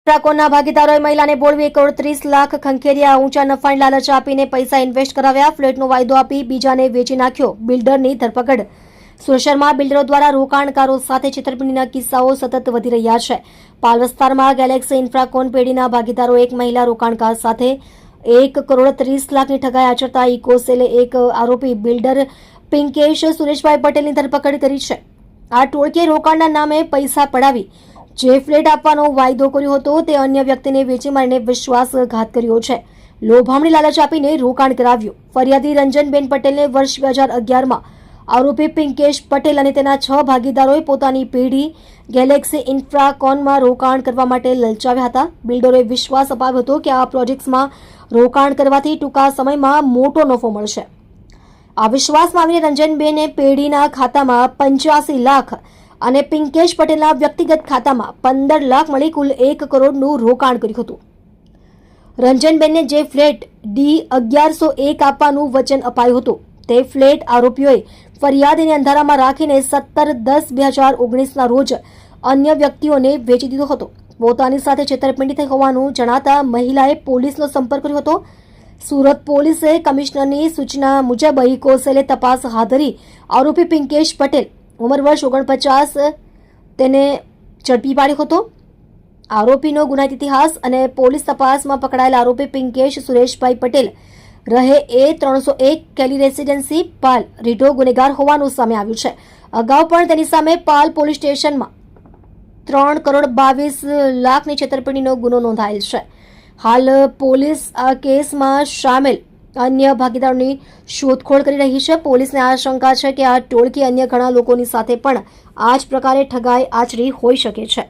ઇન્ફ્રાકોનના ભાગીદારોએ મહિલાને બોળવી 1,30,00,000 ખંખેર્યા. ઊંચા નફાની લાલચ આપીને પૈસા ઇન્વેસ્ટ કરાવ્યા. ફ્લેટનો વાયદો આપી બીજાને વેચી નાખ્યો. બિલ્ડરની ધરપકડ. સુરત શહેરમાં બિલ્ડરો દ્વારા રોકાણકારો સાથે છેતરપિંડીના કિસ્સાઓ સતત વધી રહ્યા છે. પાલ વિસ્તારમાં ગેલેક્સી ઇન્ફ્રાકોન પેઢીના ભાગીદારો એક મહિલા રોકાણકાર સાથે 1,30,00,000ની ઠગાઈ આચરતા ઇકોસેલે એક આરોપી બિલ્ડર પિંકેશ સુરેશભાઈ પટેલની ધરપકડ કરી છે. આ ટોળકીએ રોકાણના નામે પૈસા પડાવી જે ફ્લેટ આપવાનો વાયદો કર્યો હતો તે અન્ય વ્યક્તિને વેચી મારીને વિશ્વાસઘાત કર્યો છે. લોભામણી લાલચ આપીને રોકાણ કરાવ્યું. ફરિયાદી રંજનબેન પટેલને વર્ષ 2011માં આરોપી પિંકેશ પટેલ અને તેના 6 ભાગીદારોએ પોતાની પેઢી ગેલેક્સી ઇન્ફ્રાકોનમાં રોકાણ કરવા માટે લલચાવ્યા હતા. બિલ્ડરોએ વિશ્વાસ અપાવ્યો હતો કે આ પ્રોજેક્ટ્સમાં રોકાણ કરવાથી ટૂંકા સમયમાં મોટો નફો મળશે. આ વિશ્વાસમાં આવીને રંજનબેને પેઢીના ખાતામાં 85 લાખ અને પિંકેશ પટેલના વ્યક્તિગત ખાતામાં 15 લાખ મળી કુલ 1 કરોડનું રોકાણ કર્યું હતું. રંજનબેનને જે ફ્લેટ D1101 આપવાનું વચન અપાયું હતું તે ફ્લેટ આરોપીઓએ ફરિયાદીને અંધારામાં રાખીને 17/10/2019ના રોજ અન્ય વ્યક્તિઓને વેચી દીધો હતો. પોતાની સાથે છેતરપિંડી થઈ હોવાનું જણાતા મહિલાએ પોલીસનો સંપર્ક કર્યો હતો. સુરત પોલીસે કમિશનરની સૂચના મુજબ ઇકોસેલે તપાસ હાથ ધરી આરોપી પિંકેશ પટેલ ઉંમર વર્ષ 49 તેને ઝડપી પાડ્યો હતો. આરોપીનો ગુનાહિત ઇતિહાસ અને પોલીસ તપાસમાં પકડાયેલ આરોપી પિંકેશ સુરેશભાઈ પટેલ રહે A301 કેલી રેસિડેન્સી પાલ રીઢો ગુનેગાર હોવાનું સામે આવ્યું છે. અગાઉ પણ તેની સામે પાલ પોલીસ સ્ટેશનમાં 3,22,00,000ની છેતરપિંડીનો ગુનો નોંધાયેલ છે. હાલ પોલીસ આ કેસમાં સામેલ અન્ય ભાગીદારોની શોધખોળ કરી રહી છે. પોલીસને આશંકા છે કે આ ટોળકી અન્ય ઘણા લોકોની સાથે પણ આ જ પ્રકારે ઠગાઈ આચરી હોઈ શકે છે.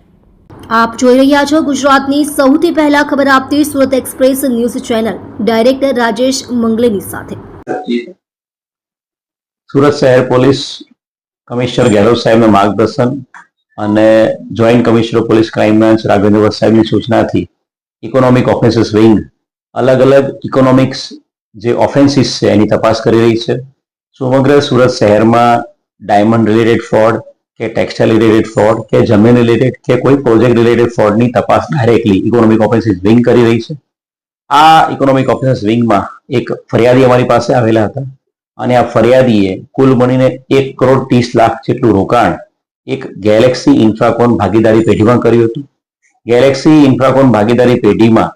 આપ જોઈ રહ્યા છો ગુજરાતની સૌથી પહેલા ખબર આપતી Surat express news channel. Director Rajesh મંગલેની સાથે. સુરત શહેર પોલીસ કમિશનર ગેહલોત સાહેબના માર્ગદર્શન અને joint commissioner police crime branch Raghavendra Bhatt સાહેબની સૂચનાથી ઇકોનોમિક ઓફેન્સીસ વિંગ અલગ અલગ ઇકોનોમિક્સ જે ઓફેન્સીસ છે એની તપાસ કરી રહી છે. સમગ્ર સુરત શહેરમાં ડાયમંડ રિલેટેડ ફ્રોડ કે ટેક્સટાઇલ રિલેટેડ ફ્રોડ કે જમીન રિલેટેડ કે કોઈ પ્રોજેક્ટ રિલેટેડ ફ્રોડની તપાસ ડાયરેક્ટલી ઇકોનોમિક ઓફેન્સીસ વિંગ કરી રહી છે. આ ઇકોનોમિક ઓફેન્સીસ વિંગમાં એક ફરિયાદી અમારી પાસે આવેલા હતા અને આ ફરિયાદીએ કુલ મળીને 1,30,00,000 જેટલું રોકાણ એક ગેલેક્સી ઇન્ફ્રાકોન ભાગીદારી પેઢીમાં કર્યું હતું. ગેલેક્સી ઇન્ફ્રાકોન ભાગીદારી પેઢીમાં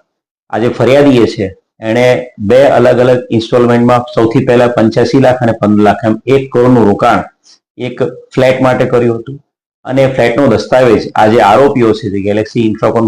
આજે ફરિયાદીએ છે એણે 2 અલગ અલગ ઇન્સ્ટોલમેન્ટમાં સૌથી પહેલા 85 લાખ અને 15 લાખ એમ 1 કરોડનું રોકાણ એક ફ્લેટ માટે કર્યું હતું અને ફ્લેટનો દસ્તાવેજ આજે આરોપીઓ છે જે ગેલેક્સી ઇન્ફ્રાકોન